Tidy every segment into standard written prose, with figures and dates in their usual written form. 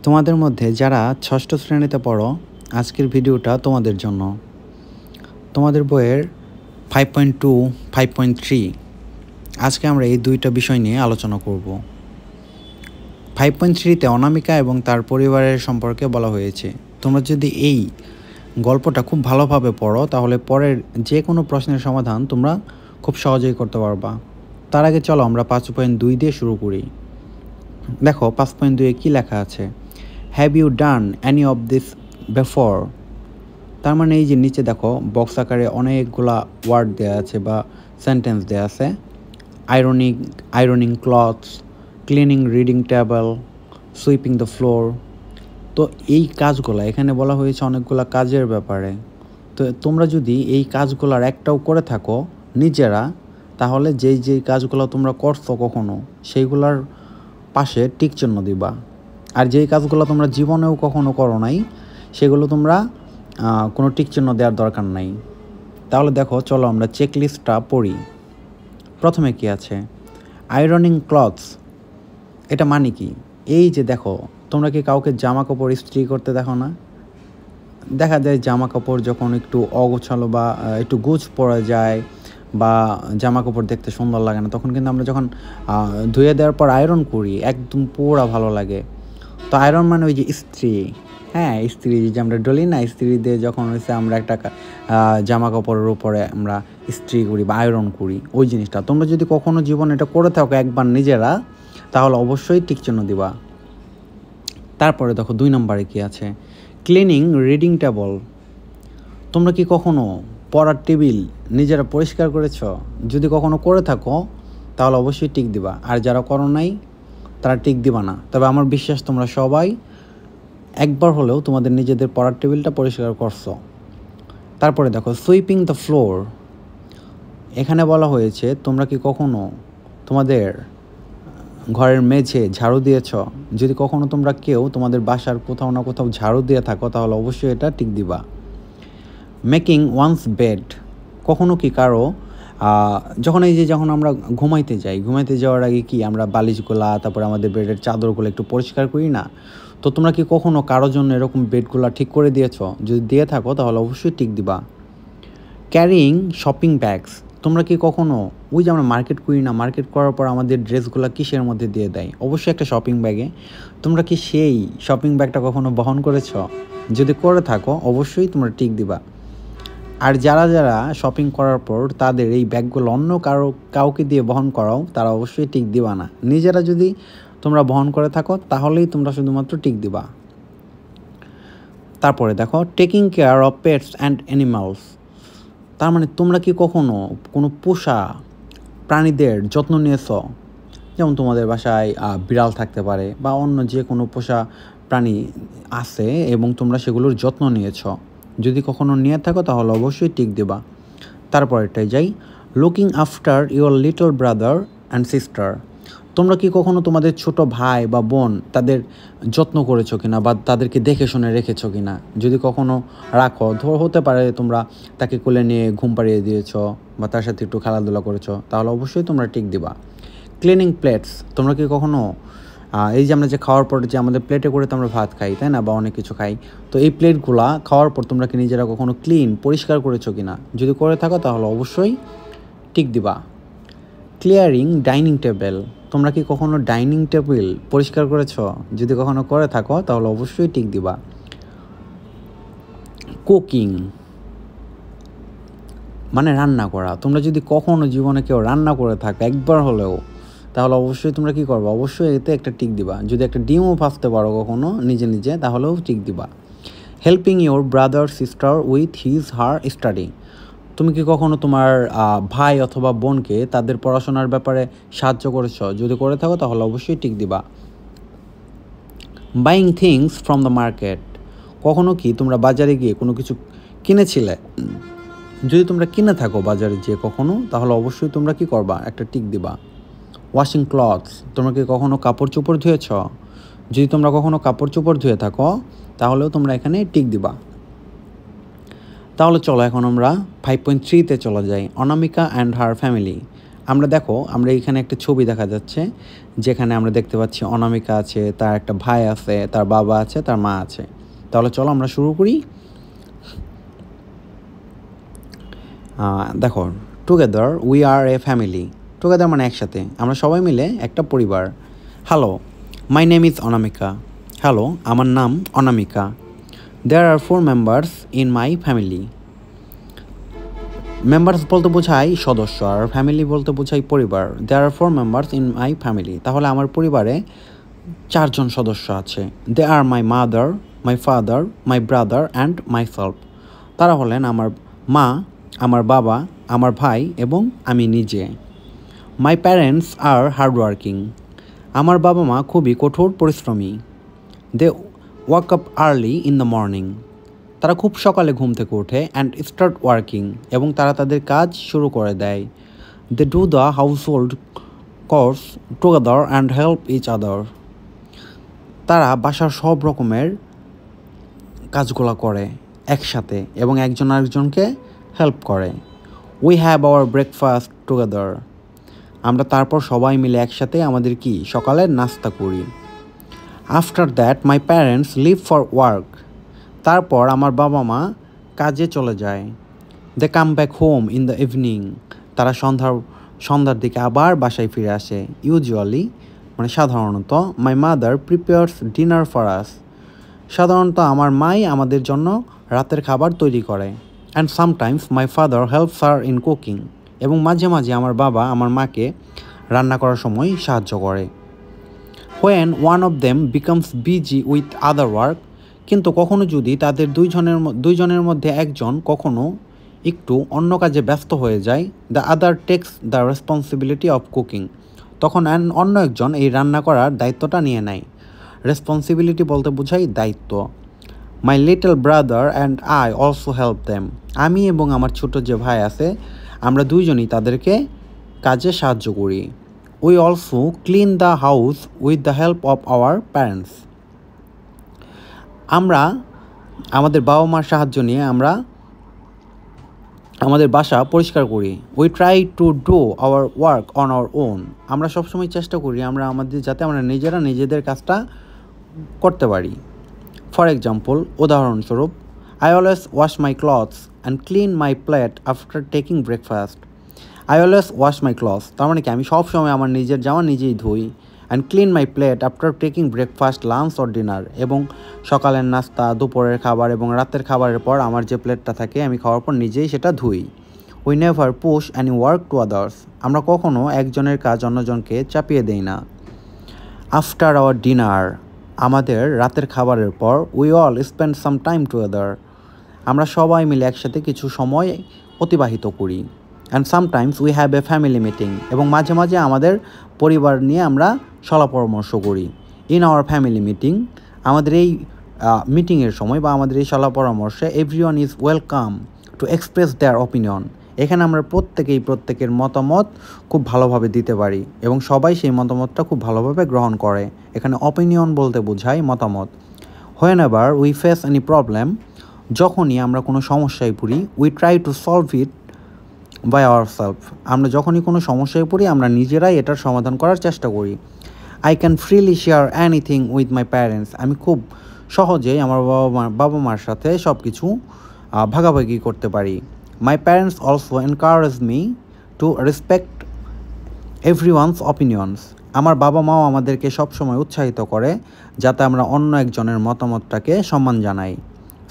তোমাদের মধ্যে যারা ষষ্ঠ শ্রেণীতে পড়ো, আজকের ভিডিওটা তোমাদের জন্য। তোমাদের বইয়ের 5.2, 5.3 আজকে আমরা এই দুইটা বিষয় নিয়ে আলোচনা করব। 5.3তে অনামিকা এবং তার পরিবারের সম্পর্কে বলা হয়েছে। তোমরা যদি এই গল্পটা খুব ভালোভাবে পড়ো তাহলে পরের যে কোনো প্রশ্নের সমাধান তোমরা খুব সহজেই করতে পারবা। তার আগে চলো আমরা 5.2 দিয়ে শুরু করি। দেখো 5.2-এ কী লেখা আছে? Have you done any of this before? তার মানে এই যে নিচে দেখো বক্স আকারে অনেকগুলা ওয়ার্ড দেওয়া আছে বা সেন্টেন্স দেওয়া আছে। Ironing clothes, cleaning reading table, sweeping the floor. তো এই কাজগুলো এখানে বলা হয়েছে অনেকগুলো কাজের ব্যাপারে। তো তোমরা যদি এই কাজগুলোর একটাও করে থাকো নিজেরা, তাহলে যেই কাজগুলো তোমরা করছো কখনো সেইগুলোর পাশে টিক চিহ্ন দিবা। আর যেই কাজগুলো তোমরা জীবনেও কখনো করো নাই সেগুলো তোমরা কোনো টিক চিহ্ন দেওয়ার দরকার নাই। তাহলে দেখো চলো আমরা চেকলিস্টটা পড়ি। প্রথমে কি আছে? আয়রনিং ক্লথস, এটা মানে কি? এই যে দেখো, তোমরা কি কাউকে জামা কাপড় ইস্ত্রি করতে দেখো না? দেখা যায় জামা কাপড় যখন একটু অগোছালো বা একটু গোছ পড়ে যায় বা জামা কাপড় দেখতে সুন্দর লাগে না, তখন কিন্তু আমরা যখন ধুয়ে দেওয়ার পর আয়রন করি একদম পুরা ভালো লাগে। তো আয়রন মানে ওই যে ইস্ত্রি, হ্যাঁ ইস্ত্রি যে আমরা ডলি না, ইস্ত্রি দিয়ে যখন হচ্ছে আমরা একটা জামা কাপড়ের উপরে আমরা ইস্ত্রি করি বা আয়রন করি, ওই জিনিসটা। তোমরা যদি কখনো জীবনে এটা করে থাকো একবার নিজেরা, তাহলে অবশ্যই টিক চিহ্ন দিবা। তারপরে দেখো 2 নম্বরে কি আছে? Cleaning reading table. তোমরা কি কখনো পড়ার টেবিল নিজেরা পরিষ্কার করেছ? যদি কখনো করে থাকো তাহলে অবশ্যই টিক দিবা, আর যারা করো নাই তারা টিক দিবা না। তবে আমার বিশ্বাস তোমরা সবাই একবার হলেও তোমাদের নিজেদের পড়ার টেবিলটা পরিষ্কার করছো। তারপরে দেখো সুইপিং দ্য ফ্লোর। এখানে বলা হয়েছে তোমরা কি কখনো তোমাদের ঘরের মেঝে ঝাড়ু দিয়েছ? যদি কখনো তোমরা কেউ তোমাদের বাসার কোথাও না কোথাও ঝাড়ু দিয়ে থাকো তাহলে অবশ্যই এটা টিক দিবা। Making one's bed. কখনো কি কারো যখন আমরা ঘুমাইতে যাওয়ার আগে কি আমরা বালিশগুলা, তারপরে আমাদের বেডের চাদরগুলো একটু পরিষ্কার করি না? তো তোমরা কি কখনো কারোর জন্য এরকম বেডগুলো ঠিক করে দিয়েছো? যদি দিয়ে থাকো তাহলে অবশ্যই টিক দিবা। Carrying shopping bags. তোমরা কি কখনো ওই যে আমরা মার্কেট করি না, মার্কেট করার পর আমাদের ড্রেসগুলো কিসের মধ্যে দিয়ে দেয়? অবশ্যই একটা শপিং ব্যাগে। তোমরা কি সেই শপিং ব্যাগটা কখনো বহন করেছ? যদি করে থাকো অবশ্যই তোমরা টিক দিবা। আর যারা শপিং করার পর তাদের এই ব্যাগগুলো অন্য কাউকে দিয়ে বহন করাও, তারা অবশ্যই টিক দিবা না। নিজেরা যদি তোমরা বহন করে থাকো তাহলেই তোমরা শুধুমাত্র টিক দিবা। তারপরে দেখো taking care of pets and animals. তার মানে তোমরা কি কখনো কোনো পোষা প্রাণীদের যত্ন নিয়েছ? যেমন তোমাদের বাসায় বিড়াল থাকতে পারে বা অন্য যে কোনো পোষা প্রাণী আছে এবং তোমরা সেগুলোর যত্ন নিয়েছ। যদি কখনো নিয়ে থাকো তাহলে অবশ্যই টিক দেবা। তারপরেরটাই যাই, looking after your little brother and sister. তোমরা কি কখনো তোমাদের ছোট ভাই বা বোন তাদের যত্ন করেছো কিনা বা তাদেরকে দেখে শুনে রেখেছো কিনা? যদি কখনো রাখো, হতে পারে তোমরা তাকে কোলে নিয়ে ঘুম পাড়িয়ে দিয়েছো বা তার সাথে একটু খেলাধুলা করেছো, তাহলে অবশ্যই তোমরা টিক দিবা। Cleaning plates. তোমরা কি কখনো এই যে আমরা যে খাওয়ার পর যে আমাদের প্লেটে করে তো আমরা ভাত খাই, তাই না, বা অনেক কিছু খাই, তো এই প্লেটগুলা খাওয়ার পর তোমরা কি নিজেরা কখনো পরিষ্কার করেছো কিনা? যদি করে থাকো তাহলে অবশ্যই টিক দিবা। Clearing dining table. তোমরা কি কখনো ডাইনিং টেবিল পরিষ্কার করেছো? যদি কখনো করে থাকো তাহলে অবশ্যই টিক দিবা। কুকিং মানে রান্না করা। তোমরা যদি কখনো জীবনে কেউ রান্না করে থাকো একবার হলেও, তাহলে অবশ্যই তোমরা কি করবা? অবশ্যই এতে একটা টিক দিবা। যদি একটা ডিমও ভাজতে পারো কখনো নিজে তাহলেও টিক দিবা। Helping your brother sister with her study. তুমি কি কখনো তোমার ভাই অথবা বোনকে তাদের পড়াশোনার ব্যাপারে সাহায্য করেছো? যদি করে থাকো তাহলে অবশ্যই টিক দিবা। Buying things from the market. কখনো কি তোমরা বাজারে গিয়ে কোনো কিছু কিনেছিলে? যদি তোমরা কিনে থাকো বাজারে যেয়ে কখনো, তাহলে অবশ্যই তোমরা কি করবা? একটা টিক দিবা। Washing clothes. তোমরা কি কখনো কাপড় চোপড় ধুয়েছ? যদি তোমরা কখনো কাপড় চোপড় ধুয়ে থাকো তাহলেও তোমরা এখানে টিক দিবা। তাহলে চলো এখন আমরা 5.3-তে চলে যাই, অনামিকা অ্যান্ড হার ফ্যামিলি। আমরা দেখো আমরা এখানে একটা ছবি দেখা যাচ্ছে, যেখানে আমরা দেখতে পাচ্ছি অনামিকা আছে, তার একটা ভাই আছে, তার বাবা আছে, তার মা আছে। তাহলে চলো আমরা শুরু করি। দেখো, together we are a family. Together মানে একসাথে, আমরা সবাই মিলে একটা পরিবার। Hello, my name is Anamika. Hello, আমার নাম Anamika. There are 4 members in my family. Members বলতে বোঝায় সদস্য, আর ফ্যামিলি বলতে বোঝায় পরিবার। There are 4 members in my family. তাহলে আমার পরিবারে 4 জন সদস্য আছে। They are my mother, my father, my brother and myself. তারা হলেন আমার মা, আমার বাবা, আমার ভাই এবং আমি নিজে। My parents are hardworking. আমার বাবা মা খুবই কঠোর পরিশ্রমী। They wake up early in the morning. তারা খুব সকালে ঘুম থেকে ওঠে অ্যান্ড স্টার্ট ওয়ার্কিং, এবং তারা তাদের কাজ শুরু করে দেয়। They do the household chores together and help each other. তারা বাসার সব রকমের কাজগুলো করে একসাথে এবং একজন আরেকজনকে হেল্প করে। We have our breakfast together. আমরা তারপর সবাই মিলে একসাথে আমাদের সকালের নাস্তা করি। After that my parents leave for work. তারপর আমার বাবা মা কাজে চলে যায়। They come back home in the evening. তারা সন্ধ্যার দিকে আবার বাসায় ফিরে আসে। ইউজুয়ালি মানে সাধারণত my mother prepares dinner for us. সাধারণত আমার মাই আমাদের জন্য রাতের খাবার তৈরি করে। And sometimes my father helps her in cooking. এবং মাঝে মাঝে আমার বাবা আমার মাকে রান্না করার সময় সাহায্য করে। When one of them becomes busy with other work. কিন্তু কখনো যদি তাদের দুইজনের মধ্যে একজন কখনো একটু অন্য কাজে ব্যস্ত হয়ে যায়, the other text the responsibility of cooking. তখন অন্য একজন এই রান্না করার দায়িত্বটা নিয়ে নেয়। রেসপন্সিবিলিটি বলতে বোঝায় দায়িত্ব। My little brother and I also help them. আমি এবং আমার ছোট যে ভাই আছে, আমরা দুইজনই তাদেরকে কাজে সাহায্য করি। We also clean the house with the help of our parents. আমরা আমাদের বাবা মার সাহায্য নিয়ে আমরা আমাদের বাসা পরিষ্কার করি। We try to do our work on our own. আমরা সবসময় চেষ্টা করি যাতে আমরা নিজেরা নিজেদের কাজটা করতে পারি। ফর এক্সাম্পল, উদাহরণস্বরূপ, I always wash my clothes and clean my plate after taking breakfast. I always wash my clothes, তার মানে কি আমি সবসময় আমার নিজের জামা নিজেই ধুই। And clean my plate after taking breakfast, lunch or dinner. এবং সকালের নাস্তা, দুপুরের খাবার এবং রাতের খাবারের পর আমার যে প্লেটটা থাকে আমি খাওয়ার পর নিজেই সেটা ধুই। We never push any work to others. আমরা কখনও একজনের কাজ অন্যজনকে চাপিয়ে দেই না। আফটার আওয়ার ডিনার, আমাদের রাতের খাবারের পর, we all spend some time together. আমরা সবাই মিলে একসাথে কিছু সময় অতিবাহিত করি। And sometimes we have a family meeting. এবং মাঝে মাঝে আমাদের পরিবার নিয়ে আমরা সলা পরামর্শ করি। ইন আওয়ার ফ্যামিলি মিটিং, আমাদের এই মিটিংয়ের সময় বা আমাদের এই সলা পরামর্শে, everyone is welcome to express their opinion. এখানে আমরা প্রত্যেকের মতামত খুব ভালোভাবে দিতে পারি এবং সবাই সেই মতামতটা খুব ভালোভাবে গ্রহণ করে। এখানে অপিনিয়ন বলতে বোঝায় মতামত। Whenever we face any problem, যখনই আমরা কোনো সমস্যায় পড়ি, we try to solve it by ourselves. আমরা যখনই কোনো সমস্যায় পড়ি আমরা নিজেরাই এটার সমাধান করার চেষ্টা করি। I can freely share anything with my parents. আমি খুব সহজেই আমার বাবা মার সাথে সব কিছু ভাগাভাগি করতে পারি। My parents also encourage me to respect everyone's অপিনিয়নস। আমার বাবা মাও আমাদেরকে সবসময় উৎসাহিত করে যাতে আমরা অন্য একজনের মতামতটাকে সম্মান জানাই।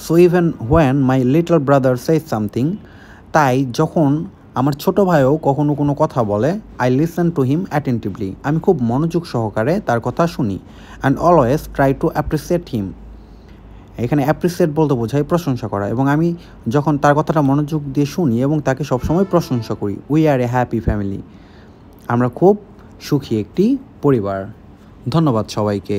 So even when my little brother Sage something, তাই যখন আমার ছোট ভাইও কখনো কোনো কথা বলে, I listen to him attentively. আমি খুব মনোযোগ সহকারে তার কথা শুনি। And always try to appreciate হিম। এখানে অ্যাপ্রিসিয়েট বলতে বোঝায় প্রশংসা করা, এবং আমি যখন তার কথাটা মনোযোগ দিয়ে শুনি এবং তাকে সবসময় প্রশংসা করি। We are A happy family. আমরা খুব সুখী একটি পরিবার। ধন্যবাদ সবাইকে।